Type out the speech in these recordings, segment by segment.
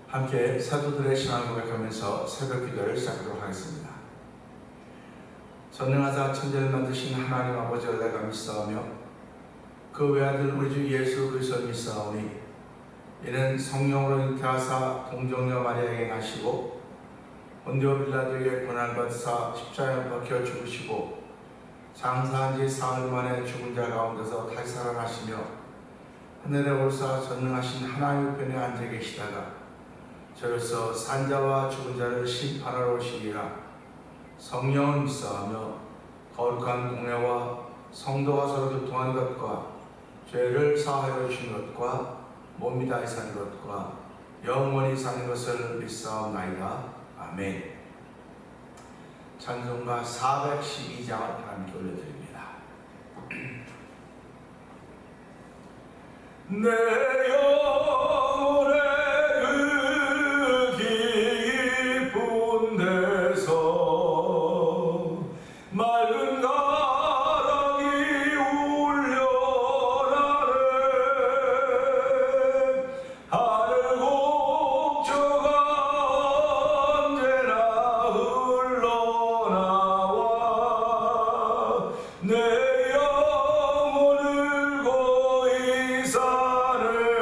함께 사도들의 신앙을 고백하면서 새벽 기도를 시작하도록 하겠습니다. 전능하사 천지를 만드신 하나님 아버지를 내가 믿사오며 그 외아들 우리 주 예수 그리스도를 믿사오니 이는 성령으로 잉태하사 동정녀 마리아에게 나시고 본디오 빌라도에게 고난받으사 십자가에 박혀 죽으시고 장사한 지 사흘 만에 죽은 자 가운데서 다시 살아나시며 하늘에 올사 전능하신 하나님의 편에 앉아 계시다가 저로서 산자와 죽은 자를 심판하러 오시리라. 성령을 믿사오며 거룩한 공회와 성도가 서로 교통하는 것과 죄를 사하여 주신 것과 몸이 다시 사는 것과 영원히 사는 것을 믿사옵나이다. 아멘. 찬송가 412장을 함께 올려드립니다. 내 영혼의 맑은 가랑이 울려나네. 하늘 곡조가 언제나 흘러나와 내 영혼을 고이 사네.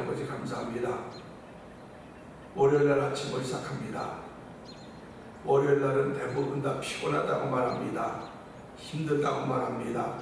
아버지 감사합니다. 월요일날 아침을 시작합니다. 월요일날은 대부분 다 피곤하다고 말합니다. 힘들다고 말합니다.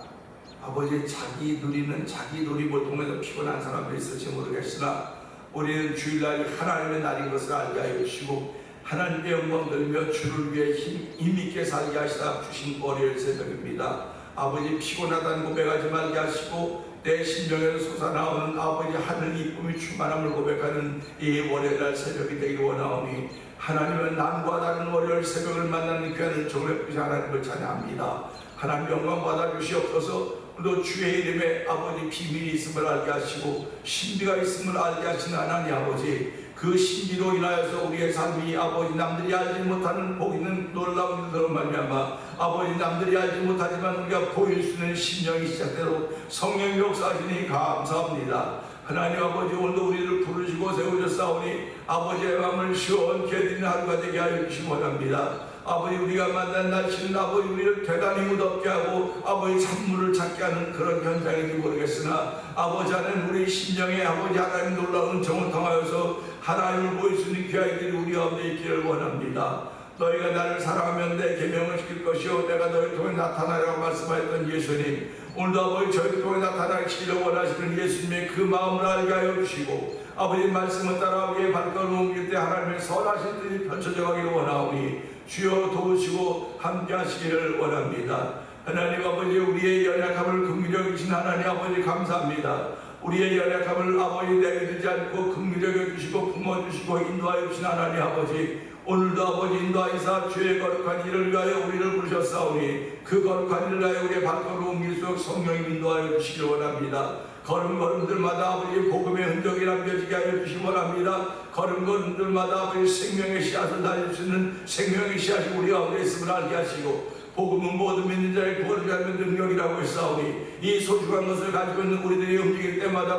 아버지 자기 누리는 자기 놀이를 통해서 피곤한 사람도 있을지 모르겠으나 우리는 주일날이 하나님의 날인 것을 알게 하여 주시고 하나님의 영광 들며 주를 위해 힘있게 살게 하시다 주신 월요일 새벽입니다. 아버지 피곤하다는 고백하지 말게 하시고 내 심령에서 솟아나오는 아버지 하늘 이쁨이 충만함을 고백하는 이 월요일날 새벽이 되기를 원하오니 하나님은 남과 다른 월요일 새벽을 만나는 귀한 은총을 베푸시 하나님을 찬양합니다. 하나님 영광 받아 주시옵소서. 또 주의 이름에 아버지 비밀이 있음을 알게 하시고 신비가 있음을 알게 하시는 하나님 아버지, 그 신비로 인하여서 우리의 삶이 아버지 남들이 알지 못하는 복 있는 놀라운 일들로 말미암아 아버지 남들이 알지 못하지만 우리가 보일 수 있는 심령이 시작되도록 성령의 역사하시니 감사합니다. 하나님 아버지, 오늘도 우리를 부르시고 세우셨사오니 아버지의 마음을 시원케 해드리는 하루가 되게 하여 주시기 원합니다. 아버지, 우리가 만난 날씨는 아버지 우리를 대단히 무덥게 하고 아버지 찬물을 찾게 하는 그런 현장인지 모르겠으나 아버지 안에 우리 심령에 아버지 하나님 놀라운 은총을 통하여서 하나님을 보일 수 있는 귀한 일이 우리 가운데 있기를 원합니다. 너희가 나를 사랑하면 내 계명을 지킬 것이요 내가 너희 통해 나타나라고 말씀하셨던 예수님, 오늘도 아버지 저희 통해 나타나시기를 원하시는 예수님의 그 마음을 알게 하여 주시고 아버지 말씀을 따라 우리의 발걸음을 옮길 때 하나님의 선하신 뜻이 펼쳐져 가기를 원하오니 주여 도우시고 함께 하시기를 원합니다. 하나님 아버지, 우리의 연약함을 긍휼히 여기신 하나님 아버지 감사합니다. 우리의 연약함을 아버지 내려두지 않고 긍휼히 여겨주시고 품어주시고 인도하여 주신 하나님 아버지, 오늘도 아버지 인도하시사 주의 거룩한 일을 위하여 우리를 부르셨사오니 그 거룩한 일을 위하여 우리의 발걸음을 옮길수록 성령이 인도하여 주시기 원합니다. 걸음걸음들마다 아버지 복음의 흔적이 남겨지게 하여 주시기 원합니다. 걸음걸음들마다 아버지 생명의 씨앗을 달릴 수 있는 생명의 씨앗이 우리 가운데 있음을 알게 하시고 복음은 모든 믿는 자의 구원을 위한 능력이라고 했사오니 이 소중한 것을 가지고 있는 우리들이 움직일 때마다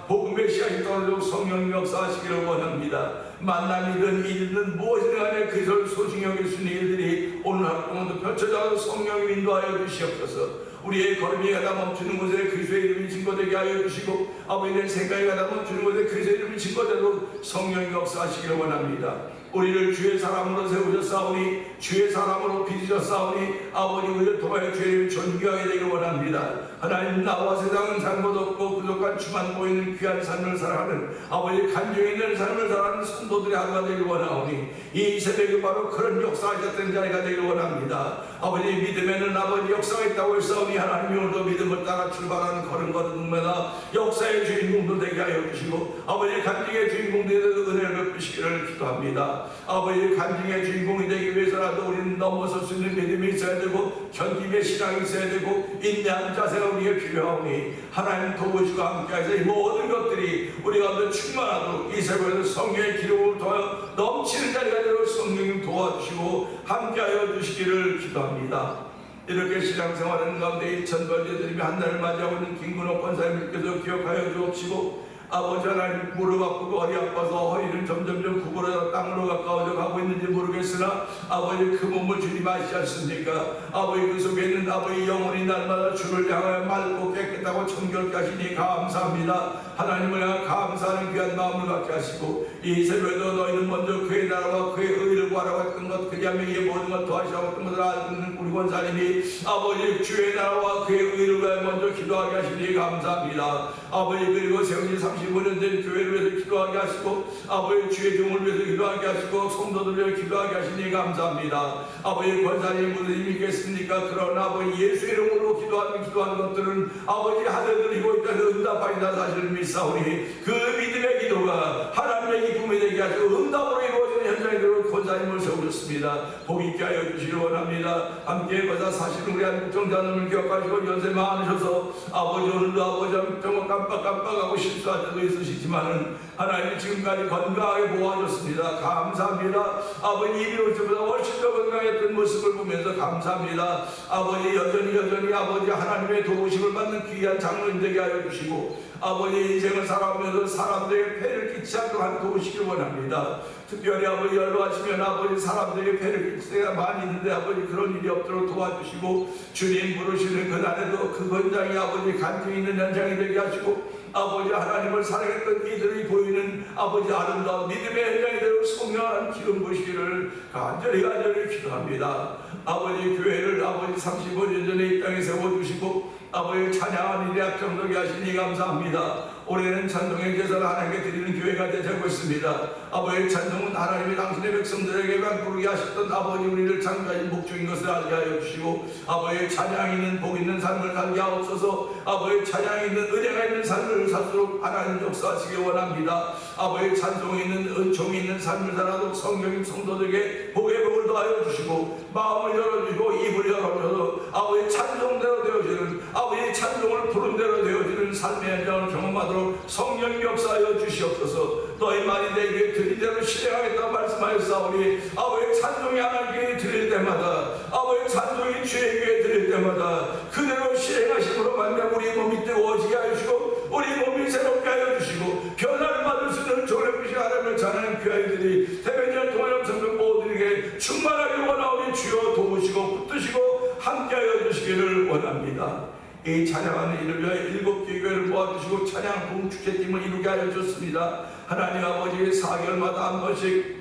복음의 씨앗이 떨어지고 성령의 역사하시기를 원합니다. 만남이든 일이든 무엇이든 간에 그것을 소중히 여길 수 있는 일들이 오늘 하루 동안도 펼쳐져서 성령이 인도하여 주시옵소서. 우리의 걸음이 가다 멈추는 곳에 그리스도의 이름이 증거되게 하여 주시고 아버지의 생각이 가다 멈추는 곳에 그리스도의 이름이 증거되도록 성령이 역사하시기를 원합니다. 우리를 주의 사람으로 세우셨사오니 주의 사람으로 빚으셨사오니 아버지 우리를 통하여 주의 이름을 존귀하게 되기를 원합니다. 하나님, 나와 세상은 잘못 없고 부족한 주만 보이는 귀한 삶을 살아가는 아버지 간증이 있는 삶을 살아가는 성도들의 하루가 되기를 원하오니 이 새벽이 바로 그런 역사하셨던 자리가 되기를 원합니다. 아버지, 믿음에는 아버지 역사가 있다고 했사오니 하나님이 오늘도 믿음을 따라 출발하는 걸음걸음마다 역사의 주인공도 되게 하여 주시고 아버지 간증의 주인공들에 대해서 은혜를 베푸시기를 기도합니다. 아버지 간증의 주인공이 되기 위해서라도 우리는 넘어설 수 있는 믿음이 있어야 되고 견딤의 신앙이 있어야 되고 인내하는 자세가 우리에게 필요하오니 하나님 도우시고 함께하셔서 이 모든 것들이 우리 가운데 충만하도록 이 새벽에도 성령의 기름을 통하여 넘치는 자리가 되도록 성령님 도와주시고 함께하여 주시기를 기도합니다. 이렇게 신앙생활하는 가운데 2000번째 드리며 한 달을 맞이하고 있는 김근옥 권사님께서 기억하여 주옵시고 아버지 하나님, 무릎 아프고 허리 아파서 허리를 점점점 구부러져 땅으로 가까워져 가고 있는지 모르겠으나 아버지 그 몸을 주님 아시지 않습니까? 아버지 그 속에 있는 아버지 영혼이 날마다 주를 향하여 맑고 깨끗하고 청결케 하시니 감사합니다. 하나님을 향해 감사하는 귀한 마음을 갖게 하시고 이 새벽에도 너희는 먼저 그의 나라와 그의 의를 구하라고 했던 것, 그리하며 이 모든 것 도하시라고 했던 것을 알고 있는 우리 권사님이 아버지 주의 나라와 그의 의를 위하여 먼저 기도하게 하시니 감사합니다. 아버지, 그리고 세운 지 35년 된 교회를 위해서 기도하게 하시고 아버지 주의 종을 위해서 기도하게 하시고 성도들을 위해서 기도하게 하시니 감사합니다. 아버지, 권사님 무슨 힘이 있겠습니까? 그러나 아버지 예수 이름으로 기도하는 것들은 아버지 하늘을 이고 있다는 응답하리라 사실을 믿사오니 그 믿음의 기도가 하나님의 기쁨이 되게 하시고 응답으로 이루어지는 현장에 들어 권사님을 세우셨습니다. 복 있게 하여 주시기 원합니다. 함께 거사 사실은 우리 한국정자님을 기억하시고 연세 많으셔서 아버지 오늘도 아버지 한국정을 깜빡깜빡하고 실수할 때도 있으시지만은 하나님이 지금까지 건강하게 보호하셨습니다. 감사합니다. 아버지 이미 올 때보다 훨씬 더 건강했던 모습을 보면서 감사합니다. 아버지 여전히 아버지 하나님의 도우심을 받는 귀한 장로님 되게 하여 주시고 아버지 인생을 살아가면서 사람들에게 폐를 끼치지 않도록 하는 도우시길 원합니다. 특별히 아버지 연로하시면 아버지 사람들에게 폐를 끼칠 때가 많이 있는데 아버지 그런 일이 없도록 도와주시고 주님 부르시는 그날에도 그 현장이 아버지 간증이 있는 현장이 되게 하시고 아버지 하나님을 사랑했던 이들이 보이는 아버지 아름다운 믿음의 현장이대로 성령한 기름 부으시기를 간절히 기도합니다. 아버지 교회를 아버지 35년 전에 이 땅에 세워주시고 아버지 찬양하는 일에 앞장서게 하시니 감사합니다. 올해는 찬송의 제사를 하나님께 드리는 교회가 되고 있습니다. 아버지 찬송은 하나님이 당신의 백성들에게만 부르게 하셨던 아버지 우리를 창조하신 목적인 것을 알게 하여 주시고 아버지 찬양 있는 복 있는 삶을 살게 하옵소서. 아버지 찬양 있는 은혜가 있는 삶을 살도록 하나님 역사하시기 원합니다. 아버지 찬송이 있는 은총이 있는 삶을 살아도 성령님 성도들에게 복의 복을 더하여 주시고 마음을 열어주시고 입을 열어줘서 아버지 찬송대로 되어지는 아버지 찬송을 부른 대로 되어지는 삶의 현장을 경험하도록 성령 역사하여 주시옵소서. 너희 말이 내 귀에 들린 대로 실행하겠다고 말씀하였사오니 아버지 찬송이 하나님께 드릴 때마다 아버지 찬송이 주의 귀에 드릴 때마다 그대로 실행하심으로 말미암아 우리 몸이 뜨거워지게 하시고 우리 몸이 새롭게 하여 주시고 변화를 받을 수 있는 조력부시 하나님을 찬양하는 교회들이 대변절 동아영 성경 모두에게 충만하게 원하오니 주여 도우시고 붙드시고 함께하여 주시기를 원합니다. 이 찬양하는 이를 위하여 7개 교회를 모아주시고 찬양 부흥축제팀을 이루게 하여 주셨습니다. 하나님 아버지 4개월마다 한 번씩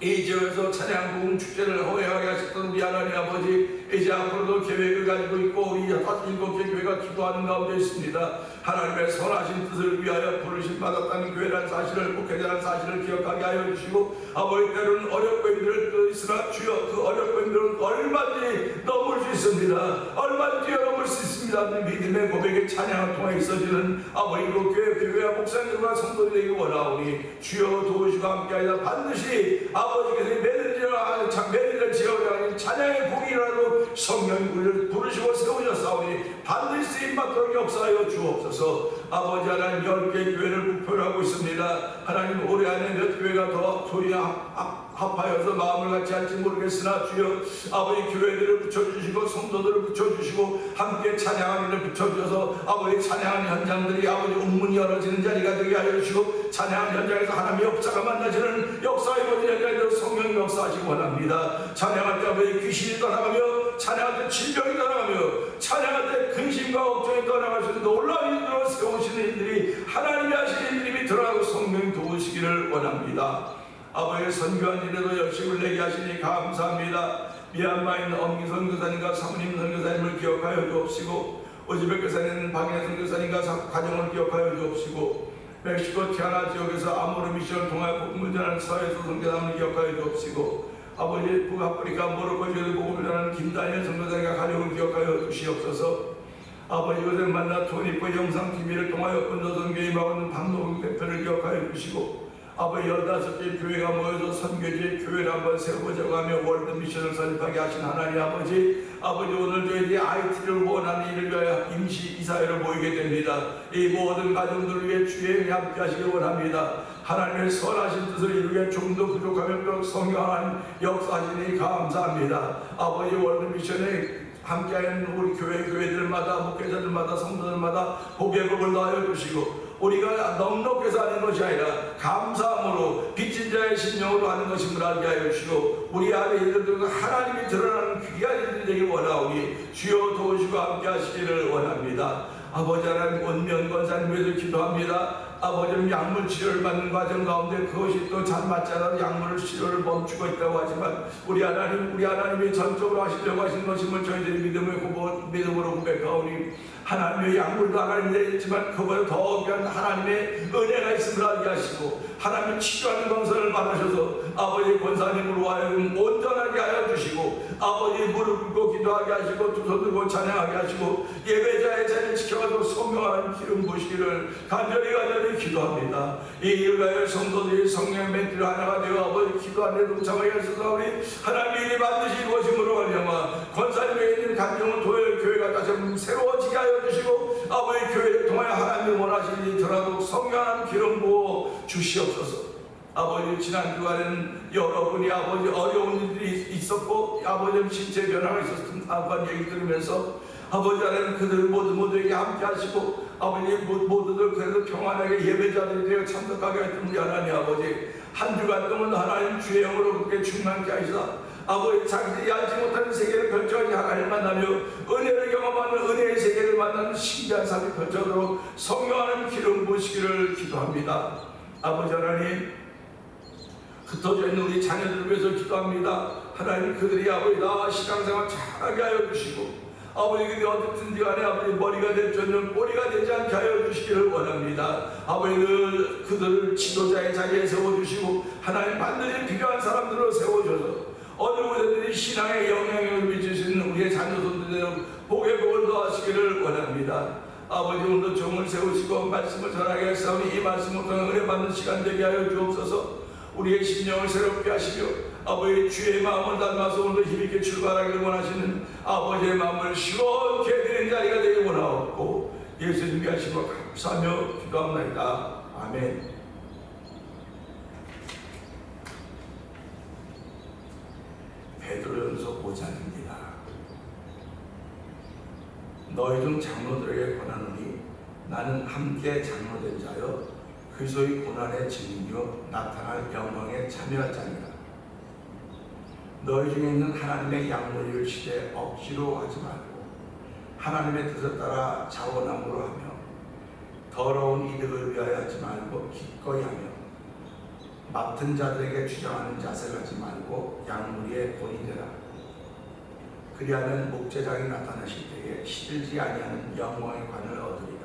이 지역에서 찬양 부흥축제를 허용하게 하셨던 우리 하나님 아버지 이제 앞으로도 계획을 가지고 있고 우리 7개 교회가 기도하는 가운데 있습니다. 하나님의 선하신 뜻을 위하여 부르심 받았다는 교회라는 사실을 목회자라는 사실을 기억하게 하여 주시고 아버지 때로는 어렵고 힘들 때 있으나 주여 그 어렵고 힘들은 얼마든지 넘을 수 있습니다. 얼마든지 뛰어넘을 수 있습니다. 믿음의 고백의 찬양을 통해 있어지는 아버지 교회와 목사님들과 성도들에게 원하오니 주여 도우시고 함께하여 반드시 아버지께서 매일을 지어가는 찬양의 공이라도 성령이 우리를 부르시고 세우셨사오니 반드시 쓰임받도록 역사하여 주옵소서. 아버지 하나님 10개 교회를 목표로 하고 있습니다. 하나님 올해 안에 몇 교회가 더 조리 합하여서 마음을 같이 할지 모르겠으나 주여 아버지 교회들을 붙여주시고 성도들을 붙여주시고 함께 찬양하는 일을 붙여주셔서 아버지 찬양하는 현장들이 아버지 운문이 열어지는 자리가 되게 하여 주시고 찬양하는 현장에서 하나님의 역사가 만나지는 역사의 모든 현장에서 성령 역사하시기 원합니다. 찬양할 때 아버지 귀신이 떠나가며 찬양할 때 질병이 떠나가며 찬양할 때 근심과 걱정이 떠나갈 수 있는 놀라운 일들로 세우시는 일들이 하나님이 하시는 일들이 드러나고 성령이 도우시기를 원합니다. 아버지의 선교한 일에도 열심을 내게 하시니 감사합니다. 미얀마에 있는 엄기 선교사님과 사모님 선교사님을 기억하여 주옵시고 오즈벡 교사님 박인혜 선교사님과 가정을 기억하여 주옵시고 멕시코 티아나 지역에서 아모르 미션 동아에 복음을 전하는 서해소 선교사님을 기억하여 주옵시고 아버지 북아프리카 모로코 지역에 복음을 전하는 김다니엘 선교사님과 가정을 기억하여 주시옵소서. 아버지 이곳에 만나 토니코 영상 TV를 통하여 건조선교에 임하고 있는 박노경 대표를 기억하여 주시고 아버지 15개 교회가 모여서 선교지의 교회를 한번 세워보자고 하며 월드미션을 설립하게 하신 하나님 아버지 오늘 저희들이 IT를 원하는 일을 위하여 임시 이사회로 모이게 됩니다. 이 모든 가정들을 위해 주의 함께 하시기 원합니다. 하나님의 선하신 뜻을 이루기에 조금도 부족하면 성령한 역사하시니 감사합니다. 아버지 월드미션에 함께하는 우리 교회들마다 목회자들마다 성도들마다 복의 복을 더하여 주시고 우리가 넉넉해서 하는 것이 아니라 감사함으로 빚진 자의 심령으로 하는 것임을 알게 하여 주시고 우리 안에 이들도 하나님이 드러나는 귀한 일들이 되길 원하오니 주여 도우시고 함께 하시기를 원합니다. 아버지 하나님 원면 권사님에도 기도합니다. 아버지는 약물 치료를 받는 과정 가운데 그것이 또 잘 맞지 않아서 약물 치료를 멈추고 있다고 하지만 우리 하나님이 전적으로 하시려고 하신 것임을 저희들이 믿음으로 고백하오니 하나님의 약물도 하나님이 있지만 그보다 더 귀한 하나님의 은혜가 있음을 알게 하시고 하나님의 치료하는 건설을 받으셔서 아버지 권사님으로 하여금 온전하게 하여 주시고 아버지 무릎 꿇고 기도하게 하시고 두 손 들고 찬양하게 하시고 예배자의 자리를 지켜가지고 성령하는 기름 부으시기를 간절히 기도합니다. 이 일을 위하여 성도들이 성령 멘트를 하나가 되어 아버지 기도하는 데 동참하게 하셔서 우리 하나님의 일이 반드시 이루어짐으로 말미암아 권사님에게 있는 감정은 도열 교회가 다시 한번 새로워지게 하여 주시고 아버지 교회를 통하여 하나님이 원하시는 일이 더라도 성령한 기름 부어 주시옵소서. 아버지 지난 주간에는 여러분이 아버지 어려운 일들이 있었고 아버지 신체 변화가 있었던 아버지 얘기 들으면서 아버지 하나님 그들 모두에게 함께 하시고 아버지 모두들 그래도 평안하게 예배자들이 되어 참석하게 했던 우리 하나님 아버지 한 주간 동안 하나님 주의 영으로 그렇게 충만케 하시다 아버지 자기들이 알지 못하는 세계를 펼쳐가지고 하나님을 만나며 은혜를 경험하는 은혜의 세계를 만나는 신비한 삶이 펼쳐도록 성령 하나님 기름 부으시기를 기도합니다. 아버지 하나님, 흩어져 있는 우리 자녀들을 위해서 기도합니다. 하나님, 그들이 아버지 나와 신앙생활 잘하게 하여 주시고 아버지 그들이 어쨌든지 간에 아버지 머리가 될지언정 꼬리가 되지 않게 하여 주시기를 원합니다. 아버지 그들을 지도자의 자리에 세워주시고 하나님 반드시 필요한 사람들로 세워줘서 어느 곳에든지 신앙의 영향력을 미칠 수 있는 우리의 자녀손들에는 복의 복을 더하시기를 원합니다. 아버지 오늘도 종을 세우시고 말씀을 전하게 하시오니 이 말씀을 통해 은혜 받는 시간 되게 하여 주옵소서. 우리의 심령을 새롭게 하시며 아버지의 주의 마음을 닮아서 오늘도 힘있게 출발하기를 원하시는 아버지의 마음을 시원케 드리는 자리가 되길 원하옵고 예수님께 하시고 감사하며 기도합니다. 아멘. 베드로전서 5장입니다. 너희 중 장로들에게 권하노니 나는 함께 장로된 자여 그리스도의 고난의 증인이요 나타날 영광에 참여할 자니라. 너희 중에 있는 하나님의 양로를 시되 억지로 하지 말고 하나님의 뜻을 따라 자원함으로 하며 더러운 이득을 위하여 하지 말고 기꺼이 하며 맡은 자들에게 주장하는 자세를 하지 말고 양무리의 본이 되라. 그리하면 목제장이 나타나실 때에 시들지 아니하는 영광의 관을 얻으리라.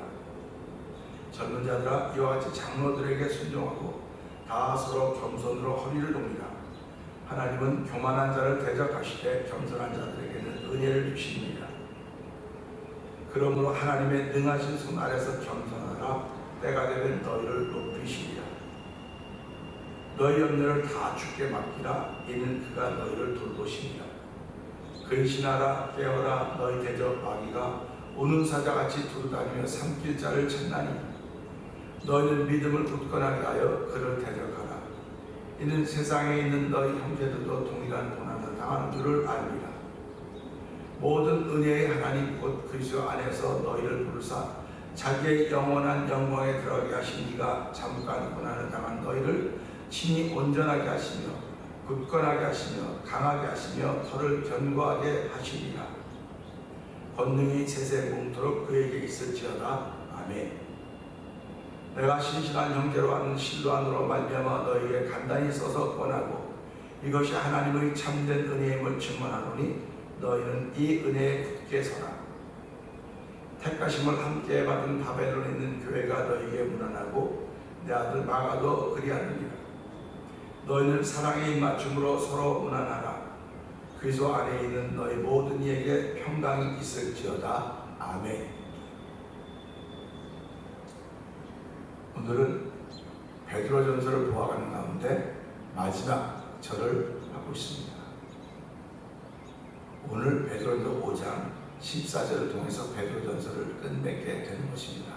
젊은 자들아 이와 같이 장로들에게 순종하고 다 서로 겸손으로 허리를 동이라. 하나님은 교만한 자를 대적하시되 겸손한 자들에게는 은혜를 주시느니라. 그러므로 하나님의 능하신 손 아래서 겸손하라. 때가 되면 너희를 높이시리라. 너희 염려를 다 주께 맡기라. 이는 그가 너희를 돌보시니라. 근신하라 깨어라. 너희 대적 마귀가 우는 사자같이 두루다니며 삼킬 자를 찾나니 너희는 믿음을 굳건하게 하여 그를 대적하라. 이는 세상에 있는 너희 형제들도 동일한 고난을 당하는 줄을 알리라. 모든 은혜의 하나님 곧 그리스도 안에서 너희를 부르사 자기의 영원한 영광에 들어가게 하신 이가 잠깐 고난을 당한 너희를 친히 온전하게 하시며 굳건하게 하시며 강하게 하시며 털을 견고하게 하시리라. 권능이 세세 뭉토록 그에게 있을지어다. 아멘. 내가 신실한 형제로 하는 실로안으로 말미암아 너희에게 간단히 써서 권하고 이것이 하나님의 참된 은혜임을 증언하노니 너희는 이 은혜에 굳게 서라. 택하심을 함께 받은 바벨론에 있는 교회가 너희에게 문안하고 내 아들 마가도 그리하느니라. 너희는 사랑의 입맞춤으로 서로 문안하라. 그리스도 안에 있는 너희 모든 이에게 평강이 있을지어다. 아멘. 오늘은 베드로전서를 보아가는 가운데 마지막 절을 하고 있습니다. 오늘 베드로전서 5장 14절을 통해서 베드로전서를 끝맺게 되는 것입니다.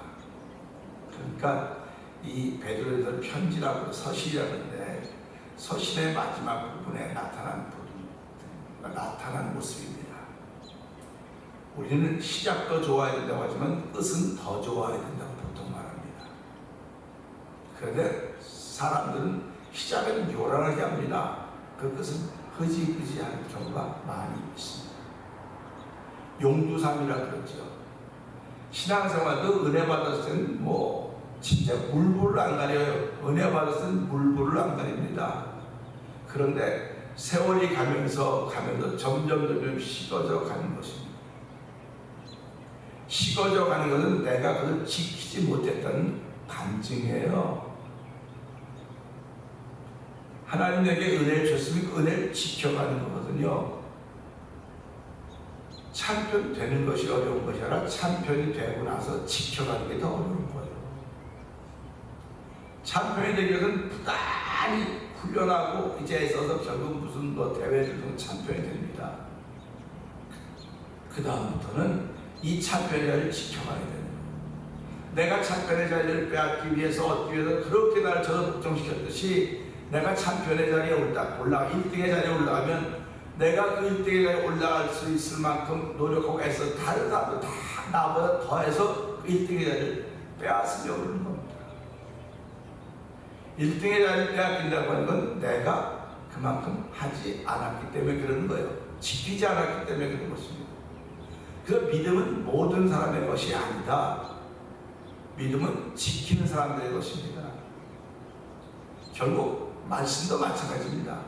그러니까 이 베드로전서 편지라고 서신이라는데 서신의 마지막 부분에 나타난 모습입니다. 우리는 시작도 좋아야 된다고 하지만 끝은 더 좋아야 된다고 보통 말합니다. 그런데 사람들은 시작은 요란하게 합니다. 그 끝은 흐지부지한 경우가 많이 있습니다. 용두삼이라 그러죠. 신앙생활도 은혜 받았을 때는 진짜 물불을 안 가려요. 은혜 받았을 때는 물불을 안 가립니다. 그런데 세월이 가면서 점점 식어져 가는 것입니다. 식어져 가는 것은 내가 그걸 지키지 못했다는 반증이에요. 하나님 내게 은혜를 줬으면 그 은혜를 지켜가는 거거든요. 참편 되는 것이 어려운 것이 아니라 참편이 되고 나서 지켜가는 게 더 어려운 거예요. 참편이 되기 위해서는 부단히 훈련하고 이제 있어서 결국 무슨 대회를 좀 참편이 됩니다. 그 다음부터는 이 참편의 자리를 지켜가야 돼요. 내가 참편의 자리를 빼앗기 위해서 얻기 위해서 그렇게 나를 저도 걱정시켰듯이 내가 참편의 자리에 올라가 1등의 자리에 올라가면 내가 그 1등의 자리에 올라갈 수 있을 만큼 노력하고 애써 다른 사람들 다 나보다 더해서 그 1등의 자리를 빼앗으려고 하는 겁니다. 1등의 자리를 빼앗긴다고 하는 건 내가 그만큼 하지 않았기 때문에 그런 거예요. 지키지 않았기 때문에 그런 것입니다. 그래서 믿음은 모든 사람의 것이 아니다. 믿음은 지키는 사람들의 것입니다. 결국 말씀도 마찬가지입니다.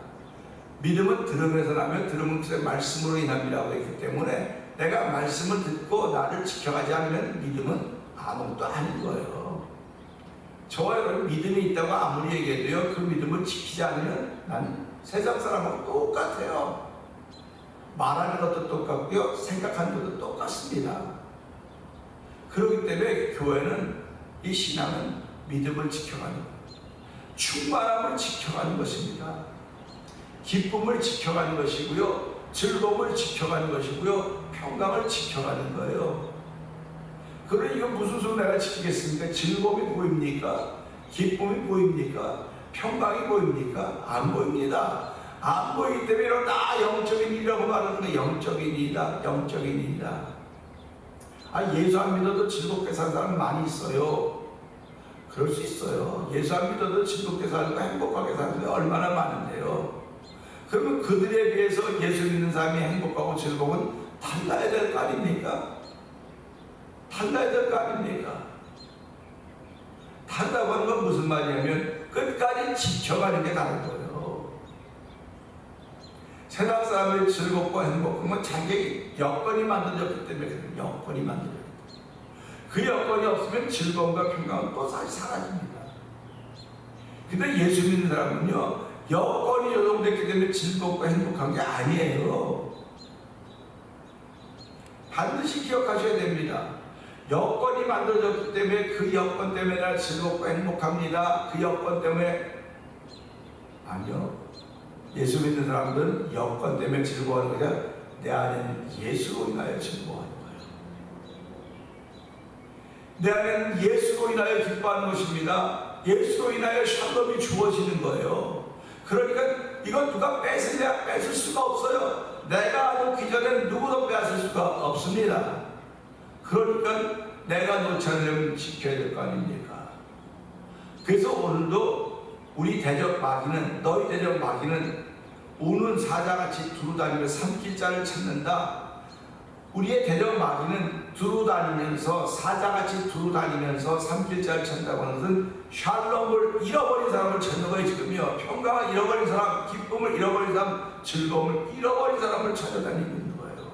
믿음은 들음에서 나면 들음은 그의 말씀으로 인함이라고 했기 때문에 내가 말씀을 듣고 나를 지켜가지 않으면 믿음은 아무것도 아닌 거예요. 저와 여러분 믿음이 있다고 아무리 얘기해도요, 그 믿음을 지키지 않으면 난 세상 사람하고 똑같아요. 말하는 것도 똑같고요, 생각하는 것도 똑같습니다. 그렇기 때문에 교회는, 이 신앙은 믿음을 지켜가는 거예요. 충만함을 지켜가는 것입니다. 기쁨을 지켜가는 것이고요, 즐거움을 지켜가는 것이고요, 평강을 지켜가는 거예요. 그러니 이거 무슨 소리 내가 지키겠습니까? 즐거움이 보입니까? 기쁨이 보입니까? 평강이 보입니까? 안 보입니다. 안 보이기 때문에 이런 다 영적인 일이라고 말하는 거. 영적인 일이다, 영적인 일이다. 예수 안 믿어도 즐겁게 사는 사람 많이 있어요. 그럴 수 있어요. 예수 안 믿어도 즐겁게 살고 행복하게 사는 사람이 얼마나 많은데요. 그러면 그들에 비해서 예수 믿는 사람이 행복하고 즐거움은 달라야 될 거 아닙니까? 달라야 될 거 아닙니까? 달라고 하는 건 무슨 말이냐면 끝까지 지켜가는 게 다른 거예요. 세상 사람들이 즐겁고 행복한 건 자기 여건이 만들어졌기 때문에 그래요. 여건이 만들어졌기 때문에. 그 여건이 없으면 즐거움과 평강은 또 다시 사라집니다. 근데 예수 믿는 사람은요, 여건이 조성됐기 때문에 즐겁고 행복한 게 아니에요. 반드시 기억하셔야 됩니다. 여건이 만들어졌기 때문에 그 여건 때문에 나 즐겁고 행복합니다. 그 여건 때문에 아니요. 예수 믿는 사람들은 여건 때문에 즐거워하는 게 아니라 내 안에는 예수로 인하여 즐거워하는 거예요. 내 안에는 예수로 인하여 기뻐하는 것입니다. 예수로 인하여 샬롬이 주어지는 거예요. 그러니까 이건 누가 뺏으냐? 뺏을 수가 없어요. 내가 놓기 전엔 누구도 뺏을 수가 없습니다. 그러니까 내가 놓지 않으려면 지켜야 될 거 아닙니까? 그래서 오늘도 우리 대적 마귀는, 너희 대적 마귀는 우는 사자같이 두루다니며 삼킬자를 찾는다. 우리의 대적 마귀는 두루다니면서, 사자같이 두루다니면서 삼킬자를 찾는다고 하는 것은 샬롬을 잃어버린 사람을 찾는 거예요. 지금요, 평강을 잃어버린 사람, 기쁨을 잃어버린 사람, 즐거움을 잃어버린 사람을 찾아다니고 있는 거예요.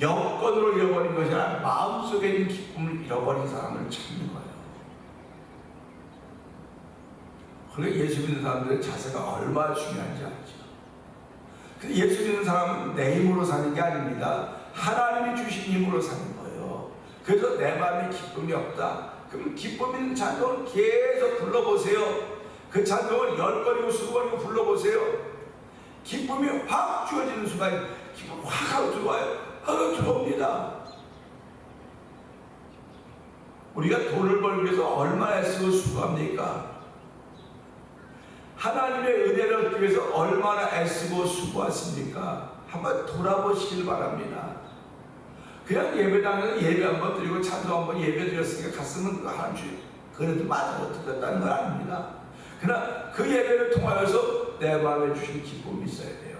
여건으로 잃어버린 것이 아니라 마음속에 있는 기쁨을 잃어버린 사람을 찾는 거예요. 그러니까 예수 믿는 사람들의 자세가 얼마나 중요한지 알죠. 근데 예수 믿는 사람은 내 힘으로 사는 게 아닙니다. 하나님이 주신 힘으로 사는 거예요. 그래서 내 마음에 기쁨이 없다. 그럼 기쁨 있는 찬송을 계속 불러보세요. 그 찬송을 10번이고 20번이고 불러보세요. 기쁨이 확 주어지는 순간에 기쁨이 확 하고 들어와요. 하고 들어옵니다. 우리가 돈을 벌기 위해서 얼마나 애쓰고 수고합니까? 하나님의 은혜를 얻기 위해서 얼마나 애쓰고 수고했습니까? 한번 돌아보시길 바랍니다. 그냥 예배당에서 예배 한번 드리고 찬송 한번 예배 드렸으니까 갔으면 하나님 주님 그래도 맞아서 드렸다는 건 아닙니다. 그러나 그 예배를 통하여서 내 마음에 주신 기쁨이 있어야 돼요.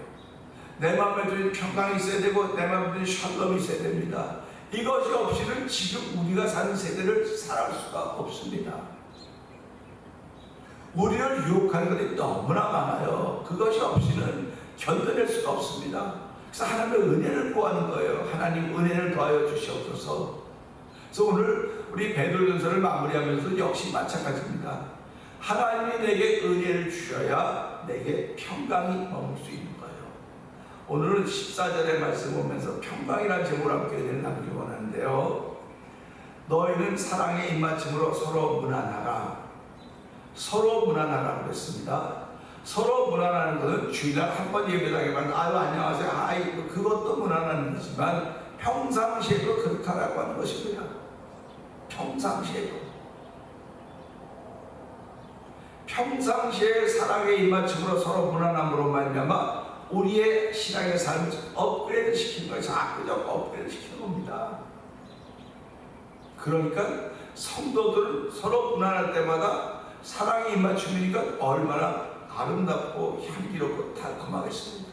내 마음에 주신 평강이 있어야 되고 내 마음에 주신 샬롬이 있어야 됩니다. 이것이 없이는 지금 우리가 사는 세대를 살아갈 수가 없습니다. 우리를 유혹하는 것이 너무나 많아요. 그것이 없이는 견뎌낼 수가 없습니다. 그래서 하나님의 은혜를 구하는 거예요. 하나님 은혜를 더하여 주시옵소서. 그래서 오늘 우리 베드로전서를 마무리하면서 역시 마찬가지입니다. 하나님이 내게 은혜를 주셔야 내게 평강이 머물 수 있는 거예요. 오늘은 14절의 말씀 보면서 평강이라는 제목으로 함께 은혜를 나누기 원하는데요. 너희는 사랑의 입맞춤으로 서로 무난하라. 서로 무난하라고 했습니다. 서로 무난하는 것은 주일날 한 번 예배당에만 아유 안녕하세요 아이 그것도 무난한 거지만 평상시에도 그렇게 하라고 하는 것입니다. 평상시에 사랑의 입맞춤으로 서로 무난함으로 말미암아 우리의 신앙의 삶을 업그레이드 시키는 거예요. 자꾸자꾸 업그레이드 시키는 겁니다. 그러니까 성도들 서로 무난할 때마다 사랑이 입맞춤이니까 얼마나 아름답고 향기롭고 달콤하겠습니까?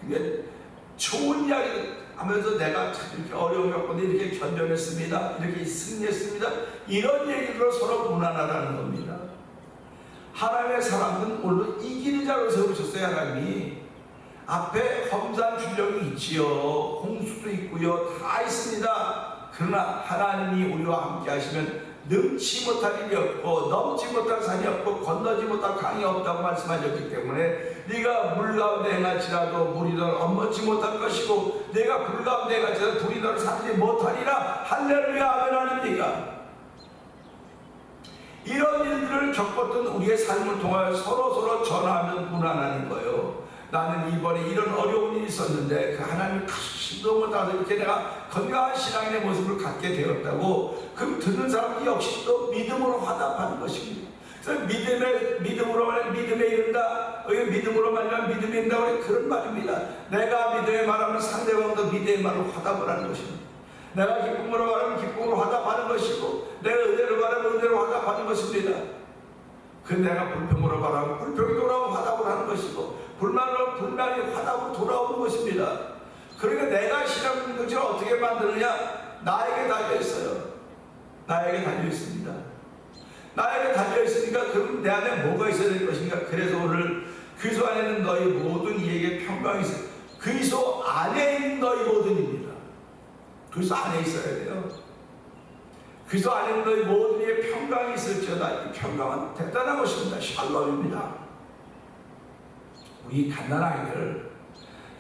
그게 좋은 이야기 하면서 내가 참 이렇게 어려움이 없건데 이렇게 견뎌냈습니다, 이렇게 승리했습니다, 이런 얘기로 서로 무난하다는 겁니다. 하나님의 사람은 오늘도 이기는 자로 세우셨어요. 하나님이 앞에 험산 줄령이 있지요, 홍수도 있고요, 다 있습니다. 그러나 하나님이 우리와 함께 하시면 능치 못할 일이 없고 넘지 못할 산이 없고 건너지 못할 강이 없다고 말씀하셨기 때문에 네가 물 가운데 행할지라도 물이 너를 엎먹지 못할 것이고 네가 불 가운데 행할지라도 불이 너를 삼지 못하리라. 할렐루야 아멘 아닙니까? 이런 일들을 겪었던 우리의 삶을 통하여 서로 전하면 무난한 거예요. 나는 이번에 이런 어려운 일이 있었는데 그 하나님의 크시도 못하서 이렇게 내가 건강한 신앙의 모습을 갖게 되었다고. 그럼 듣는 사람이 역시 또 믿음으로 화답하는 것입니다. 그래서 믿음으로 말하면 믿음에 이른다, 여기 믿음으로 말하면 믿음에 이른다, 그런 말입니다. 내가 믿음의 말하면 상대방도 믿음의 말로 화답을 하는 것입니다. 내가 기쁨으로 말하면 기쁨으로 화답하는 것이고 내가 은혜로 말하면 은혜로 화답하는 것입니다. 그 내가 불평으로 말하면 불평이 돌아오면 화답을 하는 것이고 불만으로 불만이 화답으로 돌아오는 것입니다. 그러니까 내가 신앙 공동체를 어떻게 만드느냐? 나에게 달려있어요. 나에게 달려있습니다. 나에게 달려있으니까 그럼 내 안에 뭐가 있어야 될 것인가? 그래서 오늘 그리스도 안에 있는 너희 모든 이에게 평강이 있어요. 그리스도 안에 있는 너희 모든입니다. 그리스도 안에 있어야 돼요. 그리스도 안에 있는 너희 모든 이에 평강이 있을지어다. 이 평강은 대단한 것입니다. 샬롬입니다. 우리 갓난아이들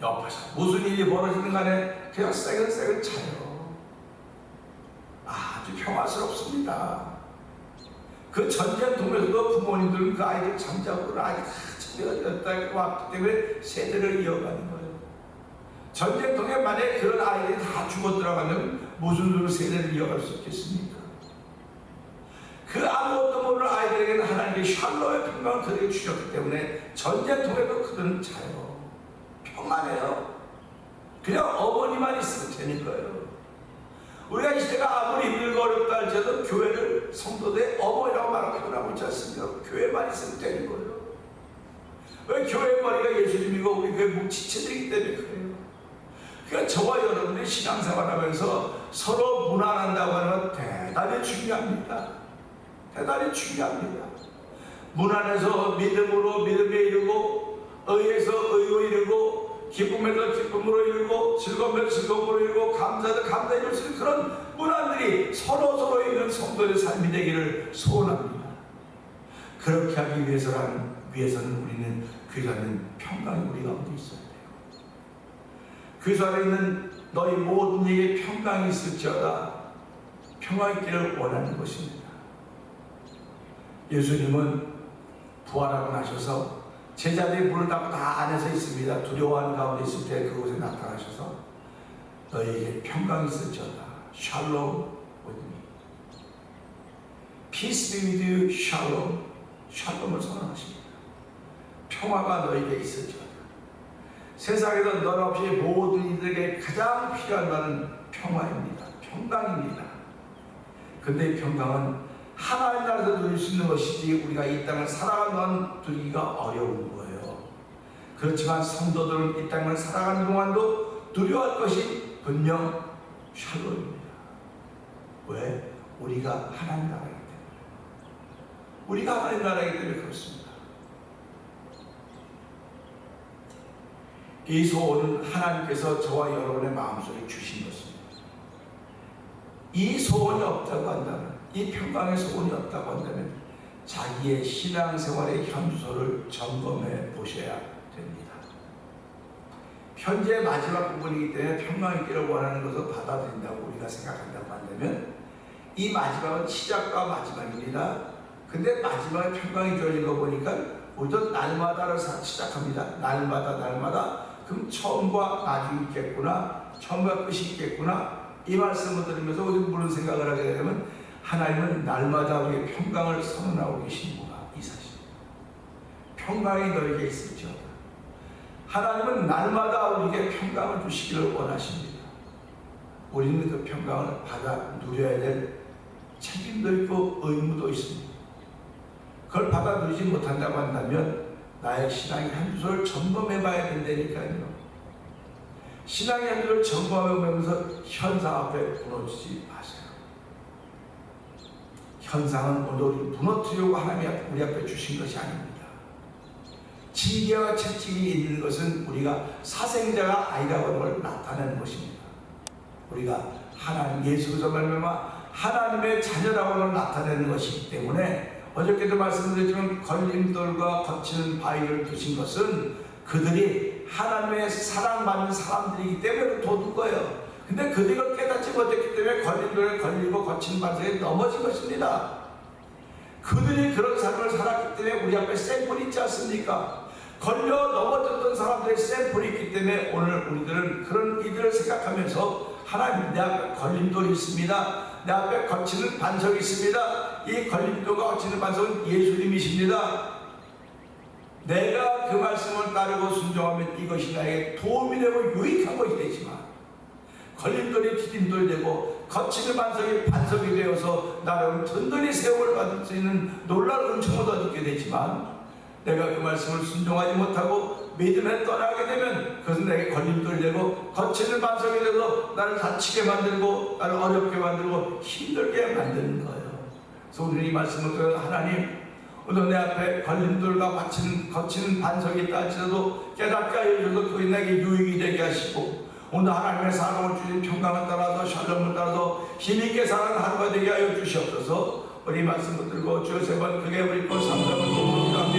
옆에서 무슨 일이 벌어지는 간에 그냥 새근새근 차요. 아주 평화스럽습니다. 그 전쟁통에서도 부모님들은 그 아이들 잠자고 아이가 잠자고 왔기 때문에 세대를 이어가는 거예요. 전쟁통에 만약에 그런 아이들이 다 죽어 들어가면 무슨 수로 세대를 이어갈 수 있겠습니까? 그 아무것도 모르는 아이들에게는 하나님의 샬롬의 평강을 그들에게 주셨기 때문에 전쟁통에도 그들은 자요. 평안해요. 그냥 어머니만 있으면 되는 거예요. 우리가 이 시대가 아무리 힘들고 어렵다 할지라도 교회를 성도들의 어머니라고 말하고 표현하고 있지 않습니까? 교회만 있으면 되는 거예요. 왜 교회의 머리가 예수님이고 우리 교회 묵지체들이기 때문에 그래요. 그러니까 저와 여러분의 신앙생활 하면서 서로 무난한다고 하는 건 대단히 중요합니다. 대단히 중요합니다. 무난해서 믿음으로 믿음에 이르고 의에서 의로 이르고 기쁨에서 기쁨으로 이르고 즐거움에서 즐거움으로 이르고 감사에서 감사에 이룰 수 있는 그런 문안들이 서로 있는 성도의 삶이 되기를 소원합니다. 그렇게 하기 위해서는 우리는 그리스도 안에 있는 평강이 우리 가운데 있어야 돼요. 그리스도 안에 있는 너희 모든 이에게 평강이 있을지어다. 평강 있기를 원하는 것입니다. 예수님은 부활하고 나셔서 제자들이 문을 닫고 다 안에서 있습니다. 두려워하는 가운데 있을 때 그곳에 나타나셔서 너희에게 평강이 있을지어다. 샬롬 with me. Peace be with you. 샬롬. 샬롬을 선언하십니다. 평화가 너희에게 있을지어다. 세상에서 너 없이 모든 이들에게 가장 필요한 것은 평화입니다. 평강입니다. 근데 이 평강은 하나님 나라에서 누릴 수 있는 것이지 우리가 이 땅을 살아가는 동안 누리기가 어려운 거예요. 그렇지만 성도들은 이 땅을 살아가는 동안도 누려할 것이 분명 샬롬입니다. 왜? 우리가 하나님 나라이기 때문에. 우리가 하나님 나라이기 때문에 그렇습니다. 이 소원은 하나님께서 저와 여러분의 마음속에 주신 것입니다. 이 소원이 없다고 한다면, 이 평강의 소원이 없다고 한다면 자기의 신앙생활의 현주소를 점검해 보셔야 됩니다. 현재 마지막 부분이기 때문에 평강 있기를 원하는 것을 받아들인다고 우리가 생각한다고 한다면 이 마지막은 시작과 마지막입니다. 근데 마지막에 평강이 주어진 거 보니까 우리도 날마다를 시작합니다. 날마다. 그럼 처음과 나중이 있겠구나, 처음과 끝이 있겠구나, 이 말씀을 들으면서 우리 무슨 생각을 하게 되면 하나님은 날마다 우리의 평강을 선언하고 계시는구나, 이 사실. 평강이 너에게 있을지어다. 하나님은 날마다 우리에게 평강을 주시기를 원하십니다. 우리는 그 평강을 받아 누려야 될 책임도 있고 의무도 있습니다. 그걸 받아들이지 못한다고 한다면 나의 신앙의 한 줄을 점검해 봐야 된다니까요. 신앙의 한 줄을 점검해 보면서 현상 앞에 무너지지 마세요. 현상은 오늘 무너뜨리려고 하나님이 우리 앞에 주신 것이 아닙니다. 징계와 채찍이 있는 것은 우리가 사생자가 아니라고 하는 걸 나타내는 것입니다. 우리가 하나님 예수 그리스도 말미암아 하나님의 자녀라고 하는 걸 나타내는 것이기 때문에 어저께도 말씀드렸지만 걸림돌과 거치는 바위를 두신 것은 그들이 하나님의 사랑받는 사람들이기 때문에 둬둔 거예요. 근데 그들이 깨닫지 못했기 때문에 걸림돌에 걸리고 거친 바위에 넘어진 것입니다. 그들이 그런 삶을 살았기 때문에 우리 앞에 샘플이 있지 않습니까? 걸려 넘어졌던 사람들의 샘플이 있기 때문에 오늘 우리들은 그런 이들을 생각하면서 하나님 내 앞에 걸림돌이 있습니다. 내 앞에 거치는 반석이 있습니다. 이 걸림돌과 거치는 반석은 예수님이십니다. 내가 그 말씀을 따르고 순종하면 이것이 나에게 도움이 되고 유익한 것이 되지만 걸림돌이 디딤돌이 되고 거치는 반석이 반석이 되어서 나를 든든히 세움을 받을 수 있는 놀라운 은총을 얻게 되지만 내가 그 말씀을 순종하지 못하고 믿음에 떠나게 되면 그것은 내게 걸림돌이 되고 거치는 반석이 되어서 나를 다치게 만들고 나를 어렵게 만들고 힘들게 만드는 거예요. 그래서 오늘 이 말씀을 통해 하나님 오늘 내 앞에 걸림돌과 거치는 반석이 있다 할지라도 깨닫게 하여 주셔서 그게 내게 유익이 되게 하시고 오늘 하나님의 사랑을 주신 평강을 따라서 샬롬을 따라서 힘있게 사는 하루가 되게 하여 주시옵소서. 우리 말씀 붙들고 주여 세 번 크게 부리고 3번을